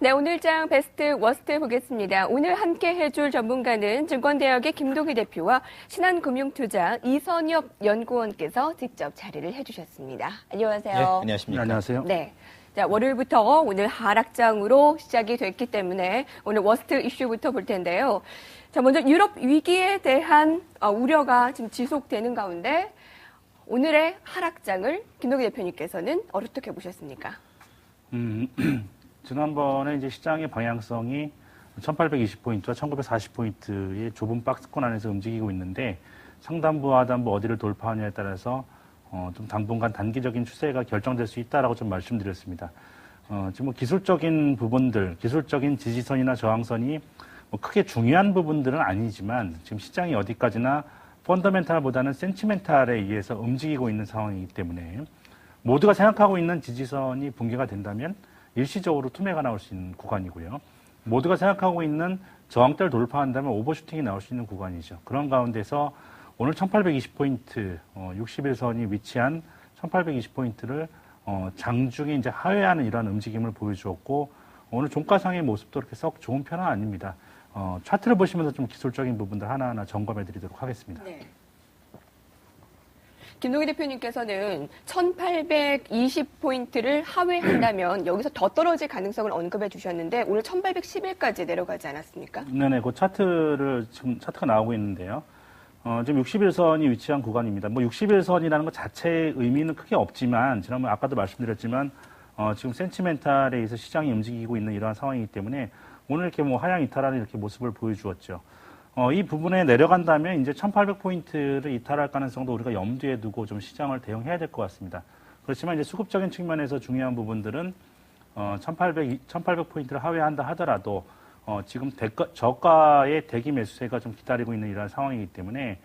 네, 오늘장 베스트 워스트 보겠습니다. 오늘 함께 해줄 전문가는 증권대학의 김동희 대표와 신한금융투자 이선엽 연구원께서 직접 자리를 해주셨습니다. 안녕하세요. 네, 안녕하십니까. 네, 안녕하세요. 네. 자, 월요일부터 오늘 하락장으로 시작이 됐기 때문에 오늘 워스트 이슈부터 볼 텐데요. 자, 먼저 유럽 위기에 대한 우려가 지금 지속되는 가운데 오늘의 하락장을 김동희 대표님께서는 어떻게 보셨습니까? 지난번에 이제 시장의 방향성이 1820포인트와 1940포인트의 좁은 박스권 안에서 움직이고 있는데 상단부, 하단부 어디를 돌파하냐에 따라서 좀 당분간 단기적인 추세가 결정될 수 있다라고 좀 말씀드렸습니다. 지금 뭐 기술적인 부분들, 기술적인 지지선이나 저항선이 뭐 크게 중요한 부분들은 아니지만 지금 시장이 어디까지나 펀더멘탈보다는 센치멘탈에 의해서 움직이고 있는 상황이기 때문에 모두가 생각하고 있는 지지선이 붕괴가 된다면 일시적으로 투매가 나올 수 있는 구간이고요. 모두가 생각하고 있는 저항대를 돌파한다면 오버슈팅이 나올 수 있는 구간이죠. 그런 가운데서 오늘 1820포인트, 60일선이 위치한 1820포인트를 장중에 이제 하회하는 이러한 움직임을 보여주었고 오늘 종가상의 모습도 그렇게 썩 좋은 편은 아닙니다. 차트를 보시면서 좀 기술적인 부분들 하나하나 점검해 드리도록 하겠습니다. 네. 김동희 대표님께서는 1820포인트를 하회한다면 여기서 더 떨어질 가능성을 언급해 주셨는데 오늘 1811까지 내려가지 않았습니까? 네네, 그 지금 차트가 나오고 있는데요. 지금 60일선이 위치한 구간입니다. 뭐 60일선이라는 것 자체의 의미는 크게 없지만 지난번 아까도 말씀드렸지만 지금 센치멘탈에 의해서 시장이 움직이고 있는 이러한 상황이기 때문에 오늘 이렇게 뭐 하향 이탈하는 이렇게 모습을 보여주었죠. 이 부분에 내려간다면 이제 1800포인트를 이탈할 가능성도 우리가 염두에 두고 좀 시장을 대응해야 될 것 같습니다. 그렇지만 이제 수급적인 측면에서 중요한 부분들은 1800포인트를 하회한다 하더라도 지금 저가의 대기 매수세가 좀 기다리고 있는 이러한 상황이기 때문에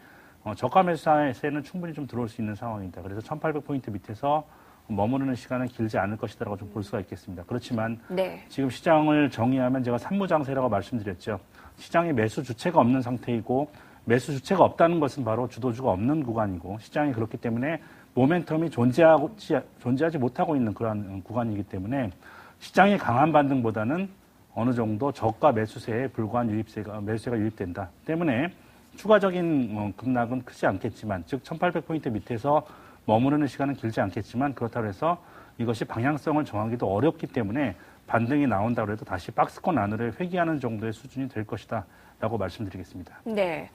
저가 매수세는 충분히 좀 들어올 수 있는 상황입니다. 그래서 1800포인트 밑에서 머무르는 시간은 길지 않을 것이다라고 좀 볼 수가 있겠습니다. 그렇지만 네. 지금 시장을 정의하면 제가 산무장세라고 말씀드렸죠. 시장에 매수 주체가 없는 상태이고 매수 주체가 없다는 것은 바로 주도주가 없는 구간이고 시장이 그렇기 때문에 모멘텀이 존재하지 못하고 있는 그러한 구간이기 때문에 시장의 강한 반등보다는 어느 정도 저가 매수세에 불과한 매수세가 유입된다. 때문에 추가적인 급락은 크지 않겠지만 즉 1800포인트 밑에서 머무르는 시간은 길지 않겠지만 그렇다고 해서 이것이 방향성을 정하기도 어렵기 때문에 반등이 나온다고 해도 다시 박스권 안으로 회귀하는 정도의 수준이 될 것이다 라고 말씀드리겠습니다. 네.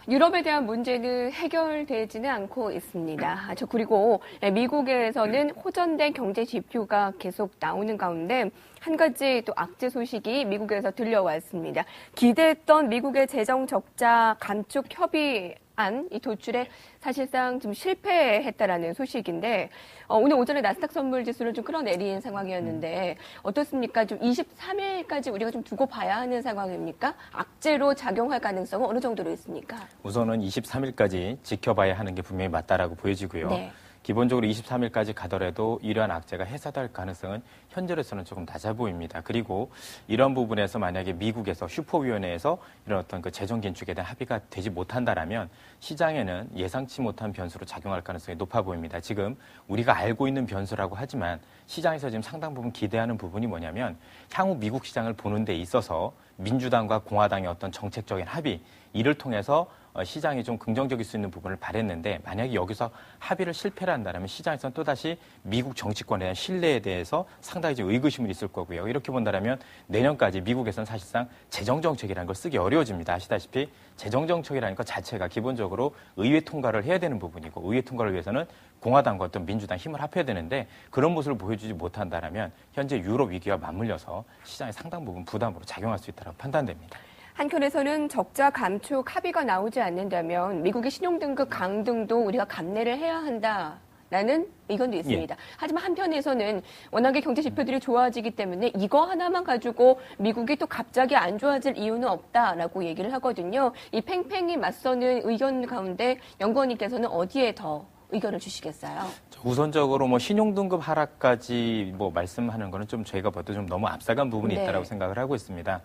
유럽에 대한 문제는 해결되지는 않고 있습니다. 그리고 미국에서는 호전된 경제 지표가 계속 나오는 가운데 한 가지 또 악재 소식이 미국에서 들려왔습니다. 기대했던 미국의 재정 적자 감축 협의안 이 도출에 사실상 좀 실패했다라는 소식인데 오늘 오전에 나스닥 선물 지수를 좀 끌어내린 상황이었는데 어떻습니까? 좀 23일까지 우리가 좀 두고 봐야 하는 상황입니까? 악재로 작용할 가능성은 어느 정도로 있습니까? 우선은 23일까지 지켜봐야 하는 게 분명히 맞다라고 보여지고요. 네. 기본적으로 23일까지 가더라도 이러한 악재가 해소될 가능성은 현재로서는 조금 낮아 보입니다. 그리고 이런 부분에서 만약에 미국에서 슈퍼위원회에서 이런 어떤 그 재정 긴축에 대한 합의가 되지 못한다라면 시장에는 예상치 못한 변수로 작용할 가능성이 높아 보입니다. 지금 우리가 알고 있는 변수라고 하지만 시장에서 지금 상당 부분 기대하는 부분이 뭐냐면 향후 미국 시장을 보는 데 있어서 민주당과 공화당의 어떤 정책적인 합의 이를 통해서 시장이 좀 긍정적일 수 있는 부분을 바랬는데 만약에 여기서 합의를 실패를 한다면 시장에서는 또다시 미국 정치권에 대한 신뢰에 대해서 상당히 좀 의구심이 있을 거고요. 이렇게 본다면 내년까지 미국에서는 사실상 재정정책이라는 걸 쓰기 어려워집니다. 아시다시피 재정정책이라는 것 자체가 기본적으로 의회 통과를 해야 되는 부분이고 의회 통과를 위해서는 공화당과 어떤 민주당 힘을 합해야 되는데 그런 모습을 보여주지 못한다면 현재 유럽 위기와 맞물려서 시장의 상당 부분 부담으로 작용할 수 있다고 판단됩니다. 한편에서는 적자 감축 합의가 나오지 않는다면 미국의 신용등급 강등도 우리가 감내를 해야 한다라는 의견도 있습니다. 하지만 한편에서는 워낙에 경제 지표들이 좋아지기 때문에 이거 하나만 가지고 미국이 또 갑자기 안 좋아질 이유는 없다라고 얘기를 하거든요. 이 팽팽히 맞서는 의견 가운데 연구원님께서는 어디에 더 의견을 주시겠어요? 우선적으로 뭐 신용등급 하락까지 뭐 말씀하는 거는 좀 저희가 봐도 좀 너무 앞서간 부분이 네. 있다라고 생각을 하고 있습니다.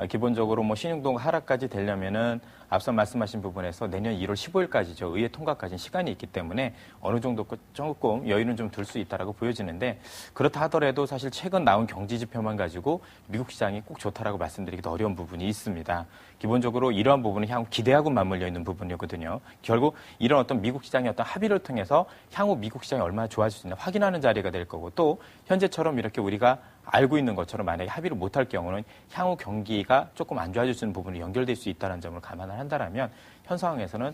기본적으로 뭐 신용등급 하락까지 되려면은 앞서 말씀하신 부분에서 내년 1월 15일까지죠. 의회 통과까지는 시간이 있기 때문에 어느 정도 조금 여유는 좀 둘 수 있다라고 보여지는데 그렇다 하더라도 사실 최근 나온 경제 지표만 가지고 미국 시장이 꼭 좋다라고 말씀드리기도 어려운 부분이 있습니다. 기본적으로 이러한 부분은 향후 기대하고 맞물려 있는 부분이거든요. 결국 이런 어떤 미국 시장의 어떤 합의를 통해서 향후 미국 시장이 얼마나 좋아질 수 있나 확인하는 자리가 될 거고 또 현재처럼 이렇게 우리가 알고 있는 것처럼 만약에 합의를 못할 경우는 향후 경기가 조금 안 좋아질 수 있는 부분이 연결될 수 있다는 점을 감안을 한다면 현 상황에서는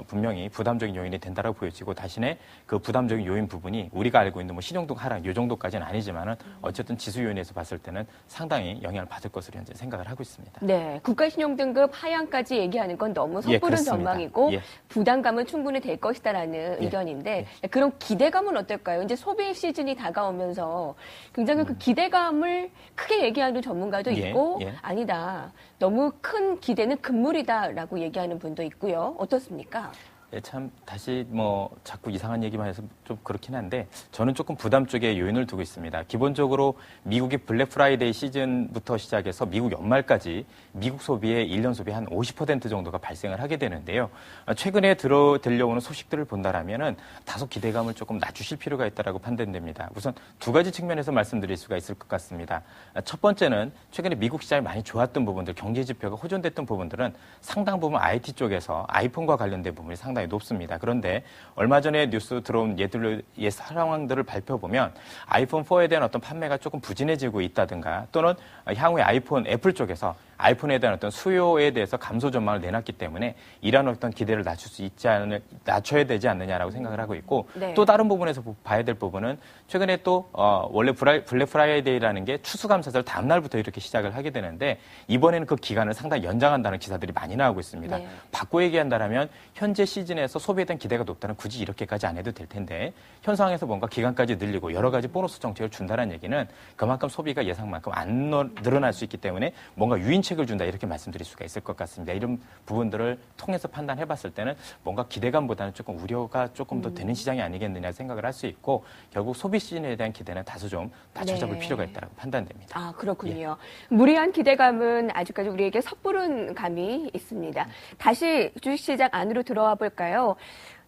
분명히 부담적인 요인이 된다라고 보여지고 대신에 그 부담적인 요인 부분이 우리가 알고 있는 뭐 신용등 하락 요 정도까지는 아니지만은 어쨌든 지수 요인에서 봤을 때는 상당히 영향을 받을 것으로 현재 생각을 하고 있습니다. 네, 국가신용등급 하향까지 얘기하는 건 너무 섣부른 그렇습니다. 전망이고 예. 부담감은 충분히 될 것이다라는 의견인데 그런 기대감은 어떨까요? 이제 소비 시즌이 다가오면서 굉장히 그 기대감을 크게 얘기하는 전문가도 예, 있고 예. 아니다, 너무 큰 기대는 금물이다라고 얘기하는 분도 있고요. 어떻습니까? 예, 참 다시 뭐 자꾸 이상한 얘기만 해서 좀 그렇긴 한데 저는 조금 부담 쪽에 요인을 두고 있습니다. 기본적으로 미국의 블랙 프라이데이 시즌부터 시작해서 미국 연말까지 미국 소비의 1년 소비 한 50% 정도가 발생을 하게 되는데요. 최근에 들려오는 소식들을 본다라면은 다소 기대감을 조금 낮추실 필요가 있다라고 판단됩니다. 우선 두 가지 측면에서 말씀드릴 수가 있을 것 같습니다. 첫 번째는 최근에 미국 시장이 많이 좋았던 부분들, 경제 지표가 호전됐던 부분들은 상당 부분 IT 쪽에서 아이폰과 관련된 부분이 상당히 높습니다. 그런데 얼마 전에 뉴스 들어온 옛 상황들을 발표보면 아이폰 4에 대한 어떤 판매가 조금 부진해지고 있다든가 또는 향후에 애플 쪽에서 아이폰에 대한 어떤 수요에 대해서 감소 전망을 내놨기 때문에 이러한 어떤 기대를 낮춰야 되지 않느냐라고 생각을 하고 있고 네. 또 다른 부분에서 봐야 될 부분은 최근에 또 원래 블랙 프라이데이라는 게 추수감사절 다음 날부터 이렇게 시작을 하게 되는데 이번에는 그 기간을 상당히 연장한다는 기사들이 많이 나오고 있습니다. 네. 바꿔 얘기한다면 현재 시즌에서 소비에 대한 기대가 높다면 굳이 이렇게까지 안 해도 될 텐데 현 상황에서 뭔가 기간까지 늘리고 여러 가지 보너스 정책을 준다는 얘기는 그만큼 소비가 예상만큼 안 늘어날 수 있기 때문에 뭔가 유인책을 준다 이렇게 말씀드릴 수가 있을 것 같습니다. 이런 부분들을 통해서 판단해봤을 때는 뭔가 기대감보다는 조금 우려가 조금 더 되는 시장이 아니겠느냐 생각을 할 수 있고 결국 소비 시즌에 대한 기대는 다소 좀 낮춰잡을 네. 필요가 있다고 판단됩니다. 아, 그렇군요. 무리한 기대감은 아직까지 우리에게 섣부른 감이 있습니다. 다시 주식시장 안으로 들어와 볼까요?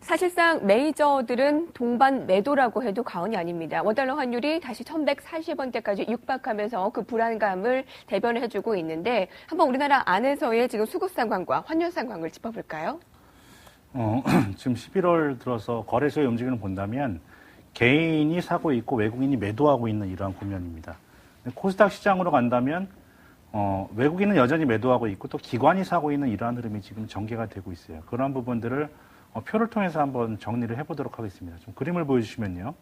사실상 메이저들은 동반 매도라고 해도 과언이 아닙니다. 원달러 환율이 다시 1140원대까지 육박하면서 그 불안감을 대변해주고 있는데 한번 우리나라 안에서의 지금 수급 상황과 환율 상황을 짚어볼까요? 지금 11월 들어서 거래소의 움직임을 본다면 개인이 사고 있고 외국인이 매도하고 있는 이러한 국면입니다. 코스닥 시장으로 간다면 외국인은 여전히 매도하고 있고 또 기관이 사고 있는 이러한 흐름이 지금 전개가 되고 있어요. 그러한 부분들을 표를 통해서 한번 정리를 해보도록 하겠습니다. 좀 그림을 보여주시면요.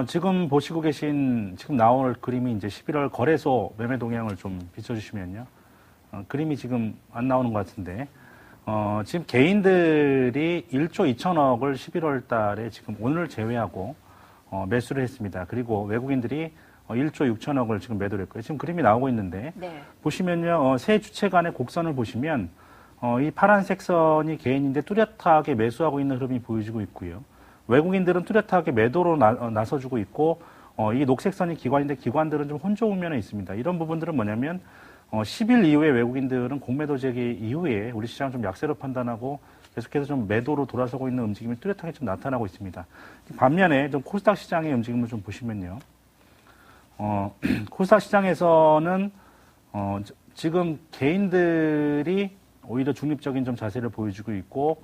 지금 보시고 계신 지금 나올 그림이 이제 11월 거래소 매매 동향을 좀 비춰주시면요. 그림이 지금 안 나오는 것 같은데 지금 개인들이 1조 2천억을 11월 달에 지금 오늘 제외하고 매수를 했습니다. 그리고 외국인들이 1조 6천억을 지금 매도를 했고요. 지금 그림이 나오고 있는데 네. 보시면요. 세 주체 간의 곡선을 보시면 이 파란색 선이 개인인데 뚜렷하게 매수하고 있는 흐름이 보여지고 있고요. 외국인들은 뚜렷하게 매도로 나서주고 있고 이 녹색 선이 기관인데 기관들은 좀 혼조한 면에 있습니다. 이런 부분들은 뭐냐면 10일 이후에 외국인들은 공매도 제기 이후에 우리 시장을 좀 약세로 판단하고 계속해서 좀 매도로 돌아서고 있는 움직임이 뚜렷하게 좀 나타나고 있습니다. 반면에 좀 코스닥 시장의 움직임을 좀 보시면요. 코스닥 시장에서는 지금 개인들이 오히려 중립적인 좀 자세를 보여주고 있고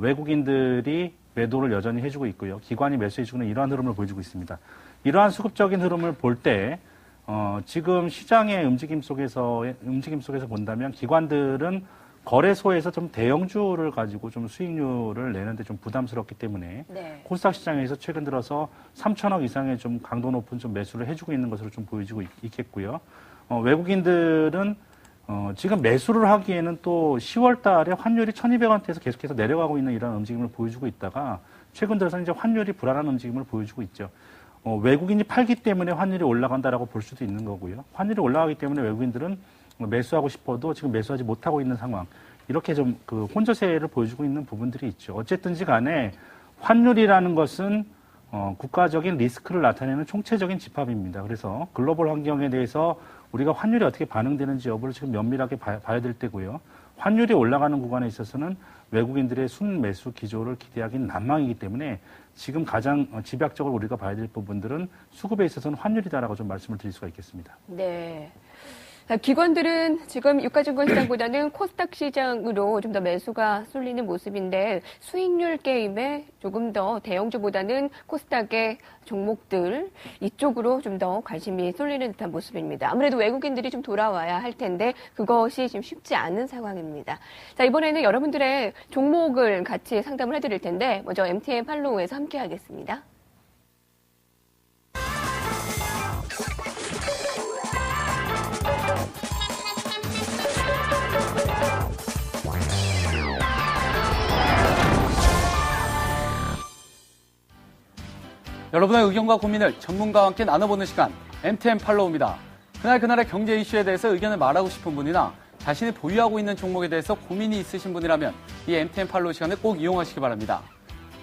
외국인들이 매도를 여전히 해주고 있고요. 기관이 매수해주는 이러한 흐름을 보여주고 있습니다. 이러한 수급적인 흐름을 볼 때 지금 시장의 움직임 속에서 본다면 기관들은 거래소에서 좀 대형주를 가지고 좀 수익률을 내는데 좀 부담스럽기 때문에 네. 코스닥 시장에서 최근 들어서 3천억 이상의 좀 강도 높은 좀 매수를 해주고 있는 것으로 좀 보여지고 있겠고요. 외국인들은 지금 매수를 하기에는 또 10월 달에 환율이 1,200원대에서 계속해서 내려가고 있는 이런 움직임을 보여주고 있다가 최근 들어서 이제 환율이 불안한 움직임을 보여주고 있죠. 외국인이 팔기 때문에 환율이 올라간다라고 볼 수도 있는 거고요. 환율이 올라가기 때문에 외국인들은 매수하고 싶어도 지금 매수하지 못하고 있는 상황. 이렇게 좀 그 혼조세를 보여주고 있는 부분들이 있죠. 어쨌든지 간에 환율이라는 것은 국가적인 리스크를 나타내는 총체적인 집합입니다. 그래서 글로벌 환경에 대해서 우리가 환율이 어떻게 반응되는지 여부를 지금 면밀하게 봐야 될 때고요. 환율이 올라가는 구간에 있어서는 외국인들의 순매수 기조를 기대하기는 난망이기 때문에 지금 가장 집약적으로 우리가 봐야 될 부분들은 수급에 있어서는 환율이다라고 좀 말씀을 드릴 수가 있겠습니다. 네. 기관들은 지금 유가증권시장보다는 코스닥 시장으로 좀 더 매수가 쏠리는 모습인데 수익률 게임에 조금 더 대형주보다는 코스닥의 종목들 이쪽으로 좀 더 관심이 쏠리는 듯한 모습입니다. 아무래도 외국인들이 좀 돌아와야 할 텐데 그것이 지금 쉽지 않은 상황입니다. 자, 이번에는 여러분들의 종목을 같이 상담을 해드릴 텐데 먼저 MTN 팔로우에서 함께 하겠습니다. 여러분의 의견과 고민을 전문가와 함께 나눠보는 시간 MTN 팔로우입니다. 그날의 경제 이슈에 대해서 의견을 말하고 싶은 분이나 자신이 보유하고 있는 종목에 대해서 고민이 있으신 분이라면 이 MTN 팔로우 시간을 꼭 이용하시기 바랍니다.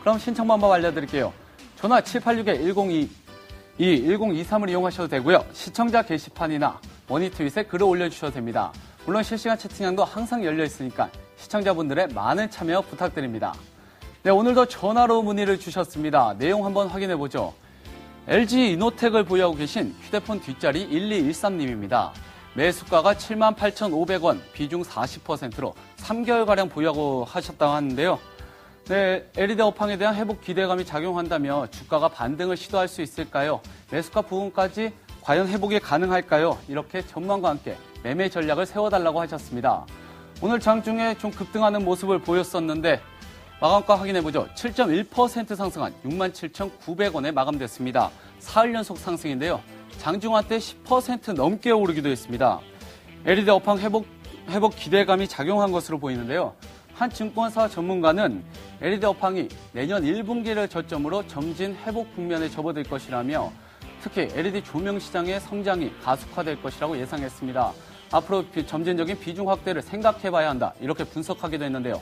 그럼 신청 방법 알려드릴게요. 전화 786-1023을 이용하셔도 되고요. 시청자 게시판이나 머니트윗에 글을 올려주셔도 됩니다. 물론 실시간 채팅창도 항상 열려 있으니까 시청자분들의 많은 참여 부탁드립니다. 네, 오늘도 전화로 문의를 주셨습니다. 내용 한번 확인해보죠. LG 이노텍을 보유하고 계신 휴대폰 뒷자리 1213님입니다. 매수가가 78,500원, 비중 40%로 3개월가량 보유하고 하셨다고 하는데요. 네, LED 업황에 대한 회복 기대감이 작용한다며 주가가 반등을 시도할 수 있을까요? 매수가 부분까지 과연 회복이 가능할까요? 이렇게 전망과 함께 매매 전략을 세워달라고 하셨습니다. 오늘 장중에 좀 급등하는 모습을 보였었는데 마감가 확인해보죠. 7.1% 상승한 67,900원에 마감됐습니다. 사흘 연속 상승인데요. 장중한 때 10% 넘게 오르기도 했습니다. LED 업황 회복 기대감이 작용한 것으로 보이는데요. 한 증권사 전문가는 LED 업황이 내년 1분기를 저점으로 점진 회복 국면에 접어들 것이라며 특히 LED 조명 시장의 성장이 가속화될 것이라고 예상했습니다. 앞으로 점진적인 비중 확대를 생각해봐야 한다. 이렇게 분석하기도 했는데요.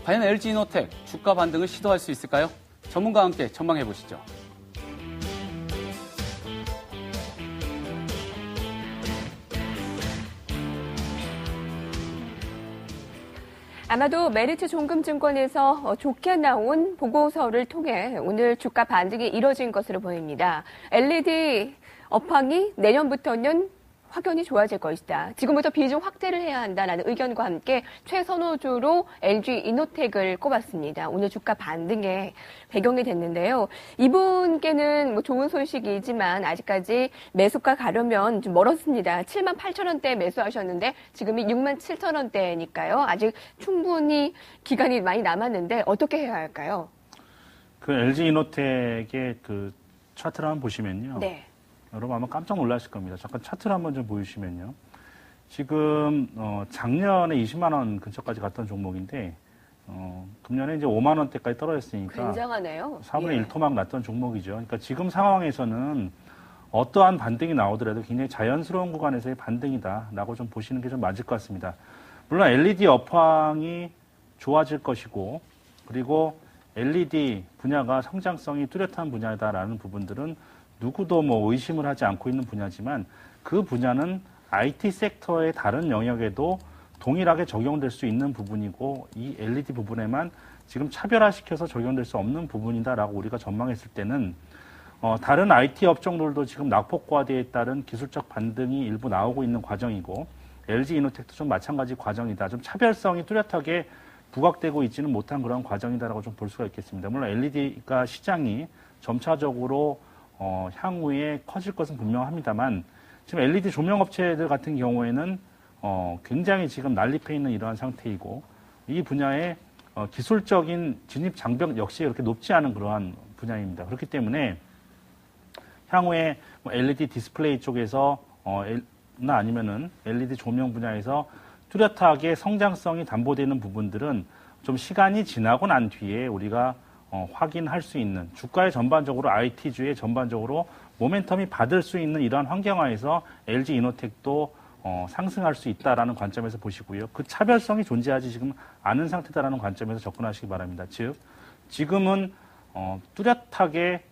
과연 LG 이노텍 주가 반등을 시도할 수 있을까요? 전문가와 함께 전망해보시죠. 아마도 메리츠 종금증권에서 좋게 나온 보고서를 통해 오늘 주가 반등이 이뤄진 것으로 보입니다. LED 업황이 내년부터는 확연히 좋아질 것이다. 지금부터 비중 확대를 해야 한다라는 의견과 함께 최선호주로 LG 이노텍을 꼽았습니다. 오늘 주가 반등의 배경이 됐는데요. 이분께는 뭐 좋은 소식이지만 아직까지 매수가 가려면 좀 멀었습니다. 78,000원대 매수하셨는데 지금이 67,000원대니까요. 아직 충분히 기간이 많이 남았는데 어떻게 해야 할까요? 그 LG 이노텍의 그 차트를 한번 보시면요. 네. 여러분 아마 깜짝 놀라실 겁니다. 잠깐 차트를 한번 좀 보여주시면요. 지금 작년에 20만 원 근처까지 갔던 종목인데 금년에 이제 5만 원대까지 떨어졌으니까 굉장하네요. 4분의 예. 1 토막 났던 종목이죠. 그러니까 지금 상황에서는 어떠한 반등이 나오더라도 굉장히 자연스러운 구간에서의 반등이다라고 좀 보시는 게 좀 맞을 것 같습니다. 물론 LED 업황이 좋아질 것이고 그리고 LED 분야가 성장성이 뚜렷한 분야다라는 부분들은 누구도 뭐 의심을 하지 않고 있는 분야지만 그 분야는 IT 섹터의 다른 영역에도 동일하게 적용될 수 있는 부분이고 이 LED 부분에만 지금 차별화시켜서 적용될 수 없는 부분이다라고 우리가 전망했을 때는 다른 IT 업종들도 지금 낙폭과대에 따른 기술적 반등이 일부 나오고 있는 과정이고 LG 이노텍도 좀 마찬가지 과정이다. 좀 차별성이 뚜렷하게 부각되고 있지는 못한 그런 과정이다라고 좀 볼 수가 있겠습니다. 물론 LED가 시장이 점차적으로 향후에 커질 것은 분명합니다만 지금 LED 조명 업체들 같은 경우에는 굉장히 지금 난립해 있는 이러한 상태이고 이 분야의 기술적인 진입 장벽 역시 그렇게 높지 않은 그러한 분야입니다. 그렇기 때문에 향후에 뭐 LED 디스플레이 쪽에서 나 아니면은 LED 조명 분야에서 뚜렷하게 성장성이 담보되는 부분들은 좀 시간이 지나고 난 뒤에 우리가 확인할 수 있는 주가의 전반적으로 IT주의 전반적으로 모멘텀이 받을 수 있는 이러한 환경하에서 LG 이노텍도 상승할 수 있다라는 관점에서 보시고요. 그 차별성이 존재하지 지금 않은 상태다라는 관점에서 접근하시기 바랍니다. 즉 지금은 뚜렷하게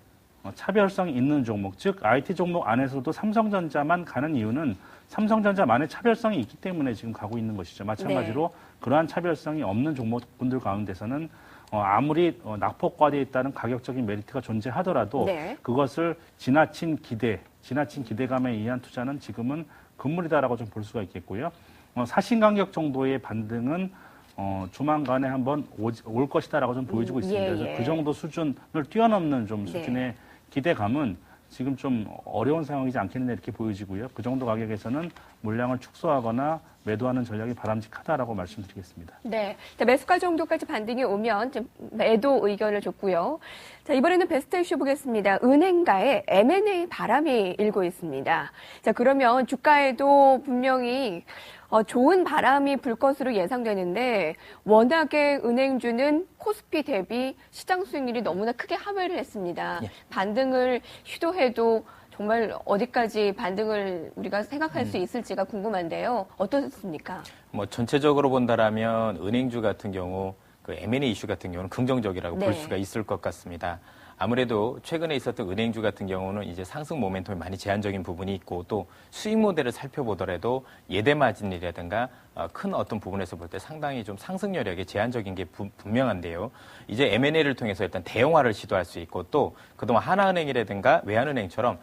차별성이 있는 종목, 즉 IT 종목 안에서도 삼성전자만 가는 이유는 삼성전자만의 차별성이 있기 때문에 지금 가고 있는 것이죠. 마찬가지로 그러한 차별성이 없는 종목군들 가운데서는 아무리 낙폭과대에 있다는 가격적인 메리트가 존재하더라도 그것을 지나친 기대감에 의한 투자는 지금은 금물이다라고 좀 볼 수가 있겠고요. 사신간격 정도의 반등은 조만간에 한번 올 것이다라고 좀 보여주고 있습니다. 그래서 그 정도 수준을 뛰어넘는 좀 수준의 기대감은 지금 좀 어려운 상황이지 않겠느냐 이렇게 보여지고요. 그 정도 가격에서는 물량을 축소하거나 매도하는 전략이 바람직하다라고 말씀드리겠습니다. 네. 자, 매수가 정도까지 반등이 오면 좀 매도 의견을 줬고요. 자, 이번에는 베스트 이슈 보겠습니다. 은행가의 M&A 바람이 일고 있습니다. 자, 그러면 주가에도 분명히 좋은 바람이 불 것으로 예상되는데 워낙에 은행주는 코스피 대비 시장 수익률이 너무나 크게 하회를 했습니다. 반등을 시도해도 정말 어디까지 반등을 우리가 생각할 수 있을지가 궁금한데요. 어떻습니까? 뭐 전체적으로 본다라면 은행주 같은 경우 그 M&A 이슈 같은 경우는 긍정적이라고 볼 수가 있을 것 같습니다. 아무래도 최근에 있었던 은행주 같은 경우는 이제 상승 모멘텀이 많이 제한적인 부분이 있고 또 수익 모델을 살펴보더라도 예대 마진이라든가 큰 어떤 부분에서 볼 때 상당히 좀 상승 여력이 제한적인 게 분명한데요. 이제 M&A를 통해서 일단 대형화를 시도할 수 있고 또 그동안 하나은행이라든가 외환은행처럼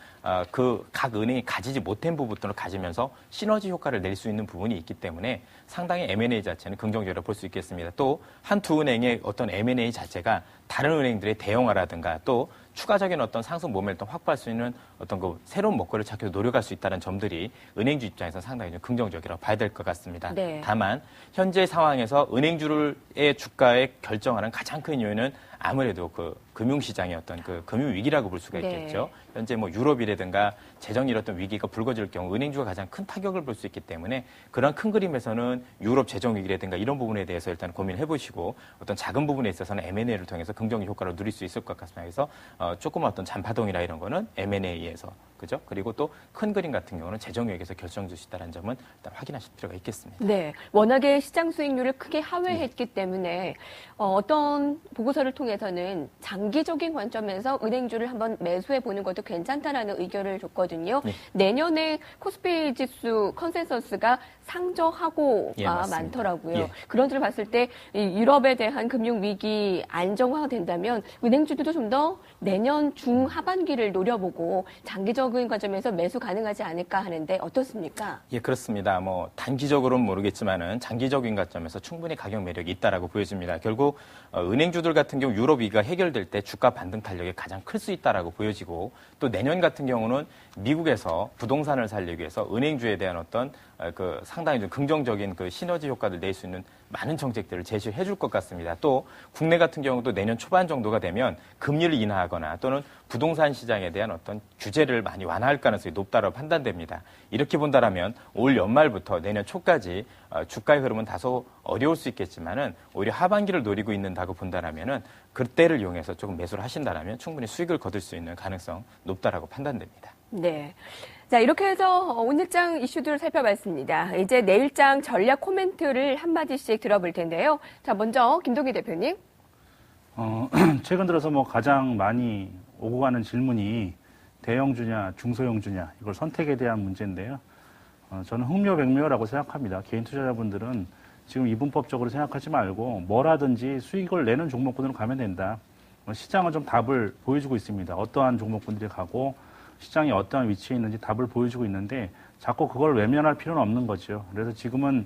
그 각 은행이 가지지 못한 부분들을 가지면서 시너지 효과를 낼 수 있는 부분이 있기 때문에 상당히 M&A 자체는 긍정적으로 볼 수 있겠습니다. 또 한두 은행의 어떤 M&A 자체가 다른 은행들의 대형화라든가 또 추가적인 어떤 상승 모멘텀 확보할 수 있는 어떤 그 새로운 먹거리를 찾기 위해서 노력할 수 있다는 점들이 은행주 입장에서 상당히 좀 긍정적이라고 봐야 될 것 같습니다. 다만 현재 상황에서 은행주의 주가에 결정하는 가장 큰 이유는 아무래도 그 금융시장의 어떤 그 금융위기라고 볼 수가 있겠죠. 현재 뭐 유럽이라든가 재정의 어떤 위기가 불거질 경우 은행주가 가장 큰 타격을 볼 수 있기 때문에 그런 큰 그림에서는 유럽 재정위기라든가 이런 부분에 대해서 일단 고민해 보시고 어떤 작은 부분에 있어서는 M&A를 통해서 긍정적 효과를 누릴 수 있을 것 같습니다. 그래서 조그만 어떤 잔파동이나 이런 거는 M&A에서 그죠? 그리고 또 큰 그림 같은 경우는 재정위기에서 결정 줄 수 있다는 점은 일단 확인하실 필요가 있겠습니다. 네, 워낙에 시장 수익률을 크게 하회했기 때문에 어떤 보고서를 통해서는 장기적인 관점에서 은행주를 한번 매수해 보는 것도 괜찮다라는 의견을 줬거든요. 내년에 코스피 지수 컨센서스가 상저하고가 많더라고요. 그런 점을 봤을 때 유럽에 대한 금융 위기 안정화된다면 은행주들도 좀 더 내년 중하반기를 노려보고 장기적인 관점에서 매수 가능하지 않을까 하는데 어떻습니까? 예, 그렇습니다. 뭐 단기적으로는 모르겠지만은 장기적인 관점에서 충분히 가격 매력이 있다라고 보여집니다. 결국 은행주들 같은 경우 유럽 위기가 해결될 때 주가 반등 탄력이 가장 클 수 있다라고 보여지고 또 내년 같은 경우는 미국에서 부동산을 살리기 위해서 은행주에 대한 어떤 그 상당히 좀 긍정적인 그 시너지 효과를 낼 수 있는 많은 정책들을 제시해 줄 것 같습니다. 또 국내 같은 경우도 내년 초반 정도가 되면 금리를 인하하거나 또는 부동산 시장에 대한 어떤 규제를 많이 완화할 가능성이 높다고 판단됩니다. 이렇게 본다라면 올 연말부터 내년 초까지 주가의 흐름은 다소 어려울 수 있겠지만은 오히려 하반기를 노리고 있는다고 본다라면은 그때를 이용해서 조금 매수를 하신다라면 충분히 수익을 거둘 수 있는 가능성 높다라고 판단됩니다. 네. 자, 이렇게 해서 오늘장 이슈들을 살펴봤습니다. 이제 내일장 전략 코멘트를 한마디씩 들어볼 텐데요. 자, 먼저 김동기 대표님. 최근 들어서 뭐 가장 많이 오고 가는 질문이 대형주냐, 중소형주냐, 이걸 선택에 대한 문제인데요. 저는 흥묘백묘라고 생각합니다. 개인 투자자분들은 지금 이분법적으로 생각하지 말고 뭐라든지 수익을 내는 종목군으로 가면 된다. 시장은 좀 답을 보여주고 있습니다. 어떠한 종목군들이 가고 시장이 어떠한 위치에 있는지 답을 보여주고 있는데 자꾸 그걸 외면할 필요는 없는 거죠. 그래서 지금은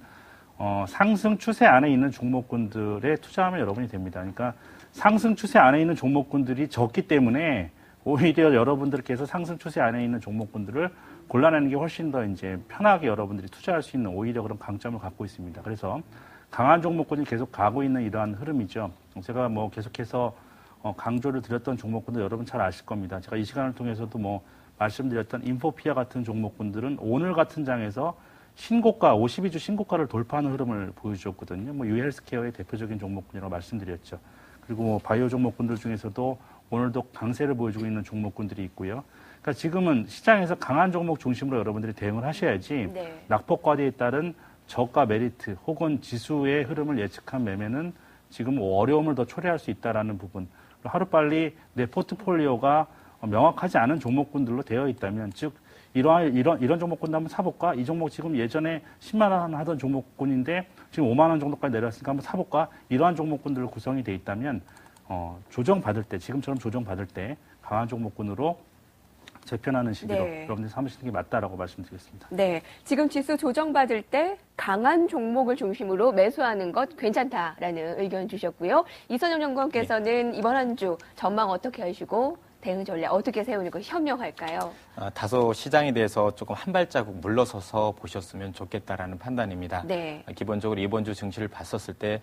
상승 추세 안에 있는 종목군들에 투자하면 여러분이 됩니다. 그러니까 상승 추세 안에 있는 종목군들이 적기 때문에 오히려 여러분들께서 상승 추세 안에 있는 종목군들을 골라내는 게 훨씬 더 이제 편하게 여러분들이 투자할 수 있는 오히려 그런 강점을 갖고 있습니다. 그래서 강한 종목군이 계속 가고 있는 이러한 흐름이죠. 제가 뭐 계속해서 강조를 드렸던 종목군들 여러분 잘 아실 겁니다. 제가 이 시간을 통해서도 뭐 말씀드렸던 인포피아 같은 종목군들은 오늘 같은 장에서 신고가, 52주 신고가를 돌파하는 흐름을 보여주었거든요. 뭐 유헬스케어의 대표적인 종목군이라고 말씀드렸죠. 그리고 뭐 바이오 종목군들 중에서도 오늘도 강세를 보여주고 있는 종목군들이 있고요. 그러니까 지금은 시장에서 강한 종목 중심으로 여러분들이 대응을 하셔야지 네. 낙폭과대에 따른 저가 메리트 혹은 지수의 흐름을 예측한 매매는 지금 어려움을 더 초래할 수 있다라는 부분. 하루빨리 내 포트폴리오가 명확하지 않은 종목군들로 되어 있다면, 즉 이런 종목군도 한번 사볼까? 이 종목 지금 예전에 10만 원 하던 종목군인데 지금 5만 원 정도까지 내려왔으니까 한번 사볼까? 이러한 종목군들로 구성이 돼 있다면 조정받을 때, 지금처럼 조정받을 때 강한 종목군으로 재편하는 시기로 네. 여러분들이 삼으시는 게 맞다라고 말씀드리겠습니다. 네, 지금 지수 조정받을 때 강한 종목을 중심으로 매수하는 것 괜찮다라는 의견 주셨고요. 이선영 연구원께서는 이번 한 주 전망 어떻게 하시고 대응 전략 어떻게 세우는 거 현명할까요? 다소 시장에 대해서 조금 한 발자국 물러서서 보셨으면 좋겠다라는 판단입니다. 네. 기본적으로 이번 주 증시를 봤었을 때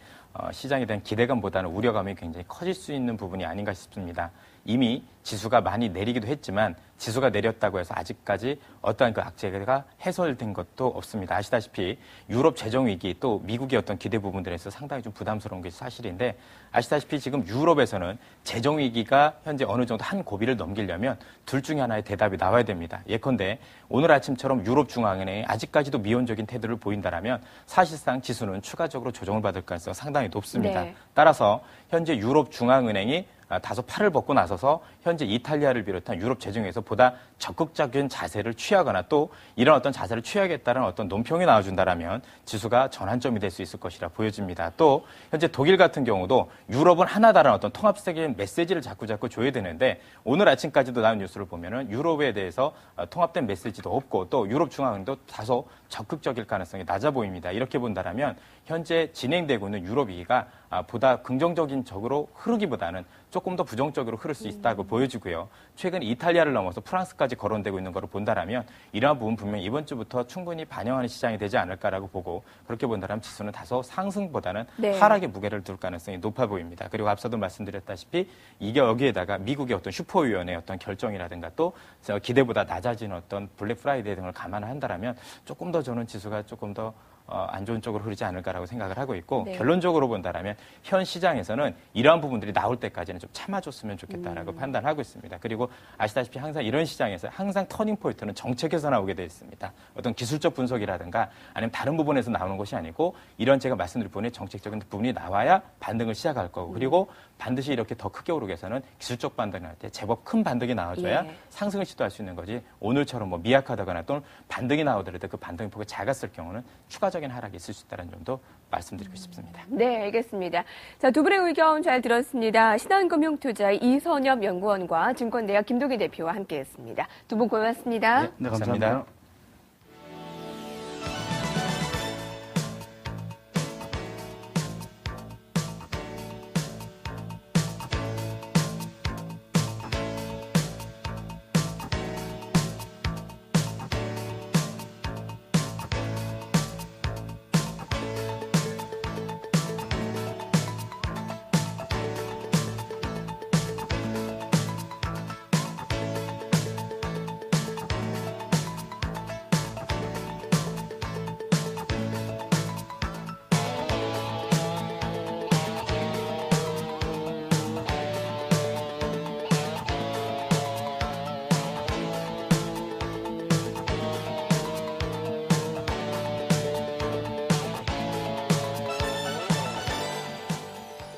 시장에 대한 기대감보다는 우려감이 굉장히 커질 수 있는 부분이 아닌가 싶습니다. 이미 지수가 많이 내리기도 했지만 지수가 내렸다고 해서 아직까지 어떠한 그 악재가 해소된 것도 없습니다. 아시다시피 유럽 재정 위기 또 미국의 어떤 기대 부분들에서 상당히 좀 부담스러운 게 사실인데, 아시다시피 지금 유럽에서는 재정 위기가 현재 어느 정도 한 고비를 넘기려면 둘 중에 하나의 대답이 나와야 됩니다. 예컨대 오늘 아침처럼 유럽 중앙은행이 아직까지도 미온적인 태도를 보인다라면 사실상 지수는 추가적으로 조정을 받을 가능성이 상당히 높습니다. 네. 따라서 현재 유럽 중앙은행이 다소 팔을 벗고 나서서 현재 이탈리아를 비롯한 유럽 재정에서 보다 적극적인 자세를 취하거나 또 이런 어떤 자세를 취하겠다는 어떤 논평이 나와준다라면 지수가 전환점이 될 수 있을 것이라 보여집니다. 또 현재 독일 같은 경우도 유럽은 하나다라는 어떤 통합적인 메시지를 자꾸 줘야 되는데 오늘 아침까지도 나온 뉴스를 보면은 유럽에 대해서 통합된 메시지도 없고 또 유럽 중앙은행도 다소 적극적일 가능성이 낮아 보입니다. 이렇게 본다라면 현재 진행되고 있는 유럽 위기가 보다 긍정적인 쪽으로 흐르기보다는 조금 더 부정적으로 흐를 수 있다고 보여지고요. 최근 이탈리아를 넘어서 프랑스까지 거론되고 있는 것을 본다라면 이러한 부분 분명히 이번 주부터 충분히 반영하는 시장이 되지 않을까라고 보고, 그렇게 본다면 지수는 다소 상승보다는 네. 하락의 무게를 둘 가능성이 높아 보입니다. 그리고 앞서도 말씀드렸다시피 이게 여기에다가 미국의 어떤 슈퍼위원회의 어떤 결정이라든가 또 기대보다 낮아진 어떤 블랙 프라이데이 등을 감안한다라면 조금 더 저는 지수가 조금 더 안 좋은 쪽으로 흐르지 않을까라고 생각을 하고 있고, 네. 결론적으로 본다라면 현 시장에서는 이러한 부분들이 나올 때까지는 좀 참아줬으면 좋겠다라고 판단하고 있습니다. 그리고 아시다시피 항상 이런 시장에서 항상 터닝 포인트는 정책에서 나오게 되어 있습니다. 어떤 기술적 분석이라든가 아니면 다른 부분에서 나오는 것이 아니고 이런 제가 말씀드린 부분에 정책적인 부분이 나와야 반등을 시작할 거고, 그리고 반드시 이렇게 더 크게 오르기 위해서는 기술적 반등을 할 때 제법 큰 반등이 나와줘야 예. 상승을 시도할 수 있는 거지, 오늘처럼 뭐 미약하다거나 또는 반등이 나오더라도 그 반등의 폭이 작았을 경우는 추가적인 하락이 있을 수 있다는 점도 말씀드리고 싶습니다. 네, 알겠습니다. 자, 두 분의 의견 잘 들었습니다. 신한금융투자의 이선엽 연구원과 증권대학 김동희 대표와 함께했습니다. 두 분 고맙습니다. 네, 감사합니다.